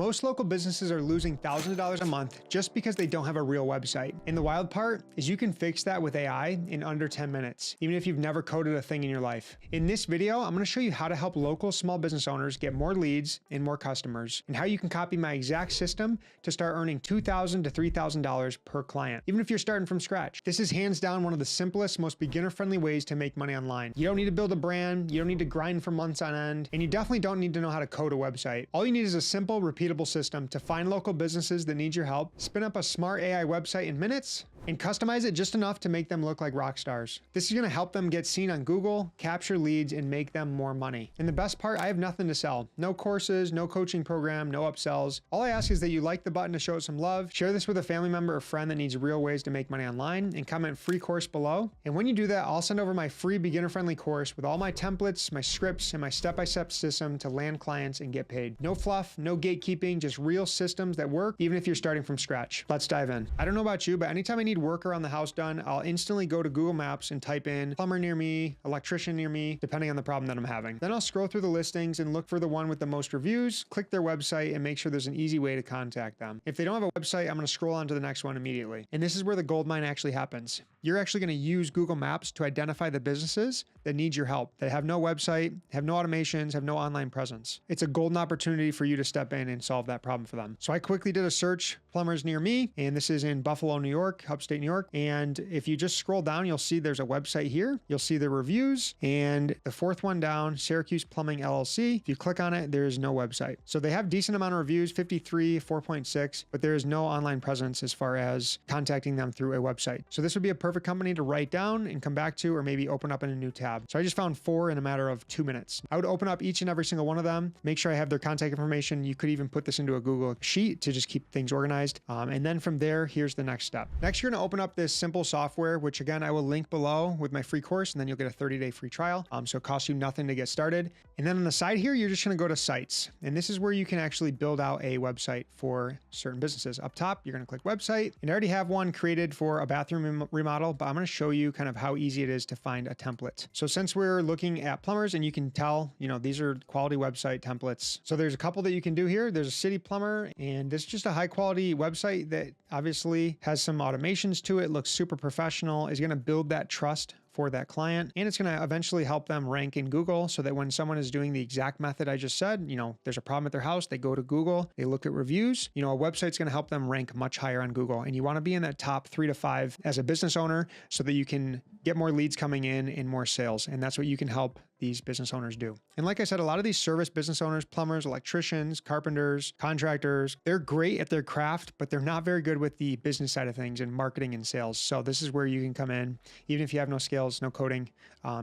Most local businesses are losing thousands of dollars a month just because they don't have a real website. And the wild part is you can fix that with AI in under 10 minutes, even if you've never coded a thing in your life. In this video, I'm going to show you how to help local small business owners get more leads and more customers, and how you can copy my exact system to start earning $2,000 to $3,000 per client, even if you're starting from scratch. This is hands down one of the simplest, most beginner-friendly ways to make money online. You don't need to build a brand, you don't need to grind for months on end, and you definitely don't need to know how to code a website. All you need is a simple, repeatable system to find local businesses that need your help, spin up a smart AI website in minutes, and customize it just enough to make them look like rock stars. This is going to help them get seen on Google, capture leads, and make them more money. And the best part, I have nothing to sell. No courses, no coaching program, no upsells. All I ask is that you like the button to show it some love, share this with a family member or friend that needs real ways to make money online, and comment free course below. And when you do that, I'll send over my free beginner-friendly course with all my templates, my scripts, and my step-by-step system to land clients and get paid. No fluff, no gatekeeping, just real systems that work even if you're starting from scratch. Let's dive in. I don't know about you, but anytime I need work around the house done, I'll instantly go to Google Maps and type in plumber near me, electrician near me, depending on the problem that I'm having. Then I'll scroll through the listings and look for the one with the most reviews, click their website, and make sure there's an easy way to contact them. If they don't have a website, I'm going to scroll on to the next one immediately. And this is where the gold mine actually happens. You're actually going to use Google Maps to identify the businesses that need your help, that have no website, have no automations, have no online presence. It's a golden opportunity for you to step in and solve that problem for them. So I quickly did a search, plumbers near me, and this is in Buffalo, New York, upstate New York. And if you just scroll down, you'll see there's a website here. You'll see the reviews, and the fourth one down, Syracuse Plumbing LLC. If you click on it, there is no website. So they have decent amount of reviews, 53, 4.6, but there is no online presence as far as contacting them through a website. So this would be a perfect company to write down and come back to, or maybe open up in a new tab. So I just found 4 in a matter of 2 minutes. I would open up each and every single one of them, make sure I have their contact information. You could even put this into a Google Sheet to just keep things organized. And then from there, here's the next step. Next, you're going to open up this simple software, which again, I will link below with my free course, and then you'll get a 30-day free trial. So it costs you nothing to get started. And then on the side here, you're just going to go to sites. And this is where you can actually build out a website for certain businesses. Up top, you're going to click website, and I already have one created for a bathroom remodel, but I'm going to show you kind of how easy it is to find a template. So since we're looking at plumbers, and you can tell, these are quality website templates. So there's a couple that you can do here. There's a city plumber, and this is just a high quality website that obviously has some automations to it, looks super professional, is going to build that trust for that client. And it's going to eventually help them rank in Google so that when someone is doing the exact method I just said, there's a problem at their house, they go to Google, they look at reviews, a website's going to help them rank much higher on Google. And you want to be in that top 3 to 5 as a business owner so that you can get more leads coming in and more sales. And that's what you can help these business owners do. And like I said, a lot of these service business owners, plumbers, electricians, carpenters, contractors, they're great at their craft, but they're not very good with the business side of things and marketing and sales. So this is where you can come in, even if you have no skills, no coding,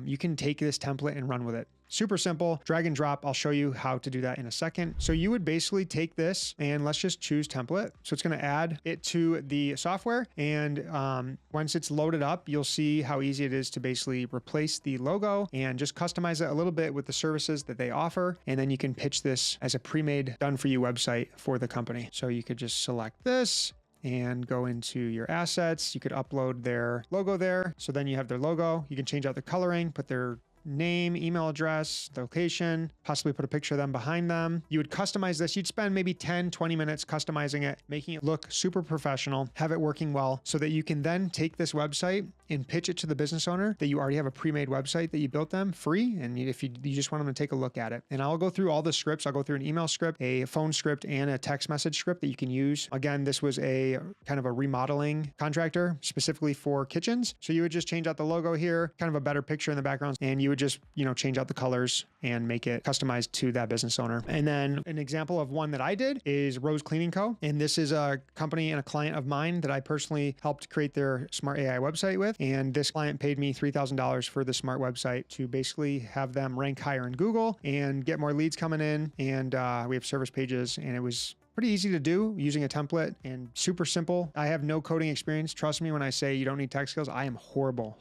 you can take this template and run with it. Super simple, drag and drop. I'll show you how to do that in a second. So you would basically take this and let's just choose template. So it's going to add it to the software. And once it's loaded up, you'll see how easy it is to basically replace the logo and just customize it a little bit with the services that they offer. And then you can pitch this as a pre-made, done for you website for the company. So you could just select this and go into your assets. You could upload their logo there. So then you have their logo. You can change out the coloring, put their name, email address, the location, possibly put a picture of them behind them. You would customize this. You'd spend maybe 10, 20 minutes customizing it, making it look super professional, have it working well so that you can then take this website and pitch it to the business owner that you already have a pre-made website that you built them free. And if you just want them to take a look at it. And I'll go through all the scripts. I'll go through an email script, a phone script, and a text message script that you can use. Again, this was a kind of a remodeling contractor specifically for kitchens. So you would just change out the logo here, kind of a better picture in the background, and you would just, change out the colors and make it customized to that business owner. And then an example of one that I did is Rose Cleaning Co. And this is a company and a client of mine that I personally helped create their smart AI website with. And this client paid me $3,000 for the smart website to basically have them rank higher in Google and get more leads coming in. And we have service pages, and it was pretty easy to do using a template and super simple. I have no coding experience. Trust me when I say you don't need tech skills. I am horrible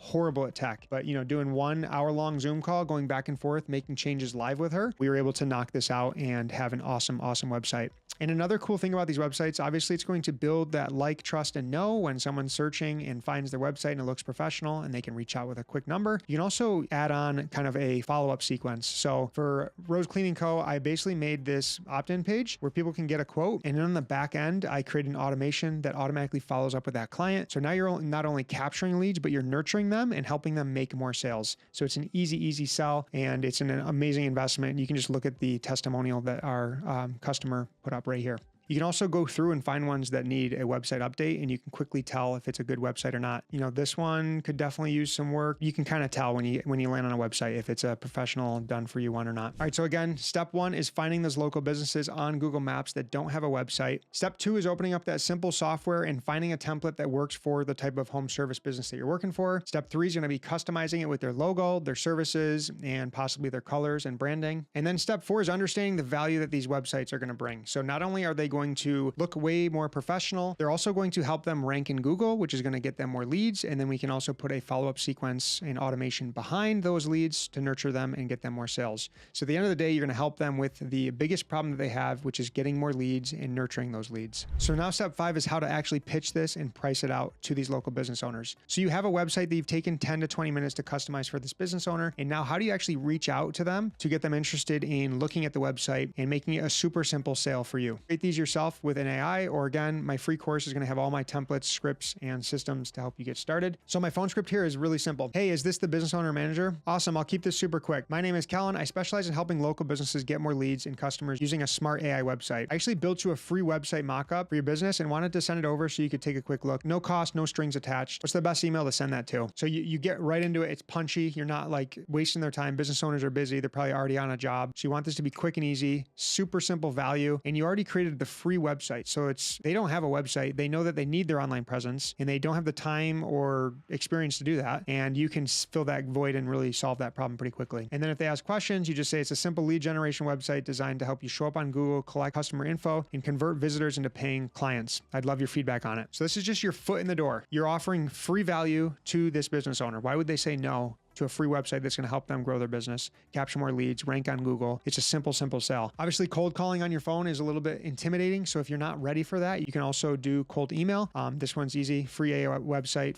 at tech. But doing 1 hour-long Zoom call, going back and forth, making changes live with her, we were able to knock this out and have an awesome website. And another cool thing about these websites, obviously it's going to build that like, trust, and know when someone's searching and finds their website and it looks professional and they can reach out with a quick number. You can also add on kind of a follow-up sequence. So for Rose Cleaning Co., I basically made this opt-in page where people can get a quote quote. And then on the back end, I create an automation that automatically follows up with that client. So now you're not only capturing leads, but you're nurturing them and helping them make more sales. So it's an easy sell, and it's an amazing investment. You can just look at the testimonial that our customer put up right here. You can also go through and find ones that need a website update, and you can quickly tell if it's a good website or not. You know, this one could definitely use some work. You can kind of tell when you land on a website if it's a professional done for you one or not. All right, so again, step one is finding those local businesses on Google Maps that don't have a website. Step two is opening up that simple software and finding a template that works for the type of home service business that you're working for. Step three is going to be customizing it with their logo, their services, and possibly their colors and branding. And then step four is understanding the value that these websites are going to bring. So not only are they going to look way more professional, they're also going to help them rank in Google, which is going to get them more leads. And then we can also put a follow-up sequence and automation behind those leads to nurture them and get them more sales. So at the end of the day, you're going to help them with the biggest problem that they have, which is getting more leads and nurturing those leads. So now step five is how to actually pitch this and price it out to these local business owners. So you have a website that you've taken 10 to 20 minutes to customize for this business owner. And now how do you actually reach out to them to get them interested in looking at the website and making it a super simple sale for you? Create these yourself with an AI, or again, my free course is going to have all my templates, scripts, and systems to help you get started. So my phone script here is really simple. Hey, is this the business owner manager? Awesome. I'll keep this super quick. My name is Kellen. I specialize in helping local businesses get more leads and customers using a smart AI website. I actually built you a free website mockup for your business and wanted to send it over so you could take a quick look. No cost, no strings attached. What's the best email to send that to? So you get right into it. It's punchy. You're not like wasting their time. Business owners are busy. They're probably already on a job. So you want this to be quick and easy, super simple value. And you already created the free website. So they don't have a website. They know that they need their online presence and they don't have the time or experience to do that. And you can fill that void and really solve that problem pretty quickly. And then if they ask questions, you just say it's a simple lead generation website designed to help you show up on Google, collect customer info, and convert visitors into paying clients. I'd love your feedback on it. So this is just your foot in the door. You're offering free value to this business owner. Why would they say no to a free website that's going to help them grow their business, capture more leads, rank on Google? It's a simple sell. Obviously, cold calling on your phone is a little bit intimidating. So if you're not ready for that, you can also do cold email. This one's easy, free AI website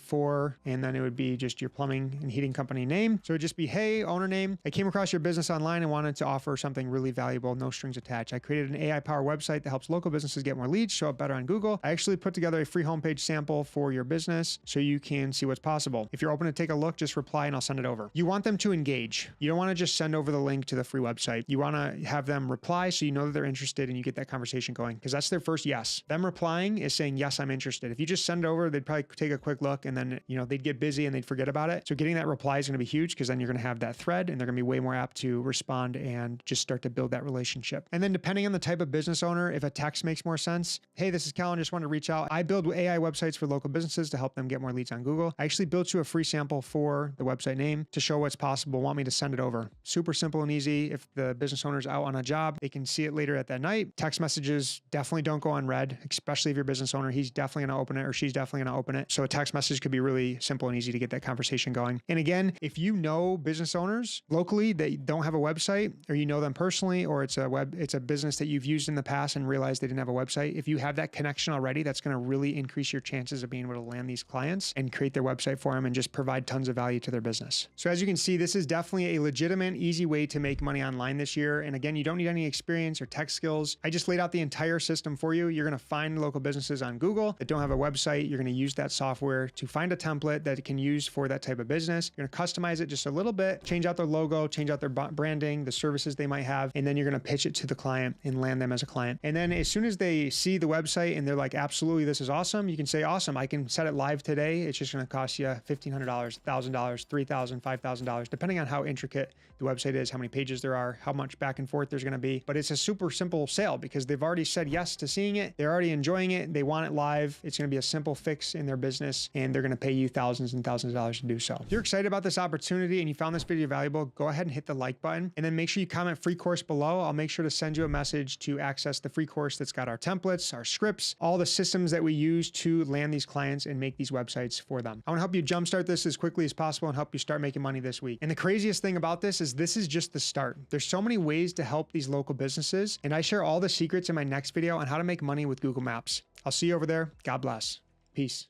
and then it would be just your plumbing and heating company name. So it'd just be, hey, owner name. I came across your business online and wanted to offer something really valuable, no strings attached. I created an AI powered website that helps local businesses get more leads, show up better on Google. I actually put together a free homepage sample for your business so you can see what's possible. If you're open to take a look, just reply and I'll send it over. You want them to engage. You don't want to just send over the link to the free website. You want to have them reply so you know that they're interested and you get that conversation going, because that's their first yes. Them replying is saying, yes, I'm interested. If you just send it over, they'd probably take a quick look and then, they'd get busy and they'd forget about it. So getting that reply is going to be huge, because then you're going to have that thread and they're going to be way more apt to respond and just start to build that relationship. And then depending on the type of business owner, if a text makes more sense, hey, this is Kellen, just wanted to reach out. I build AI websites for local businesses to help them get more leads on Google. I actually built you a free sample for the website name to show what's possible. Want me to send it over? Super simple and easy. If the business owner's out on a job, they can see it later at that night. Text messages definitely don't go unread, especially if you're a business owner. He's definitely going to open it, or she's definitely going to open it. So a text message could be really simple and easy to get that conversation going. And again, if you know business owners locally that don't have a website, or you know them personally, or it's a business that you've used in the past and realized they didn't have a website, if you have that connection already, that's going to really increase your chances of being able to land these clients and create their website for them and just provide tons of value to their business. So as you can see, this is definitely a legitimate, easy way to make money online this year. And again, you don't need any experience or tech skills. I just laid out the entire system for you. You're going to find local businesses on Google that don't have a website. You're going to use that software to find a template that it can use for that type of business. You're going to customize it just a little bit, change out their logo, change out their branding, the services they might have, and then you're going to pitch it to the client and land them as a client. And then as soon as they see the website and they're like, absolutely, this is awesome, you can say, awesome, I can set it live today. It's just going to cost you $1,500, $1,000, $3,000, $5,000, depending on how intricate the website is, how many pages there are, how much back and forth there's going to be. But it's a super simple sale because they've already said yes to seeing it. They're already enjoying it. They want it live. It's going to be a simple fix in their business, and they're going to pay you thousands and thousands of dollars to do so. If you're excited about this opportunity and you found this video valuable, go ahead and hit the like button, and then make sure you comment free course below. I'll make sure to send you a message to access the free course that's got our templates, our scripts, all the systems that we use to land these clients and make these websites for them. I want to help you jumpstart this as quickly as possible and help you start making money this week. And the craziest thing about this is just the start. There's so many ways to help these local businesses, and I share all the secrets in my next video on how to make money with Google Maps. I'll see you over there. God bless. Peace.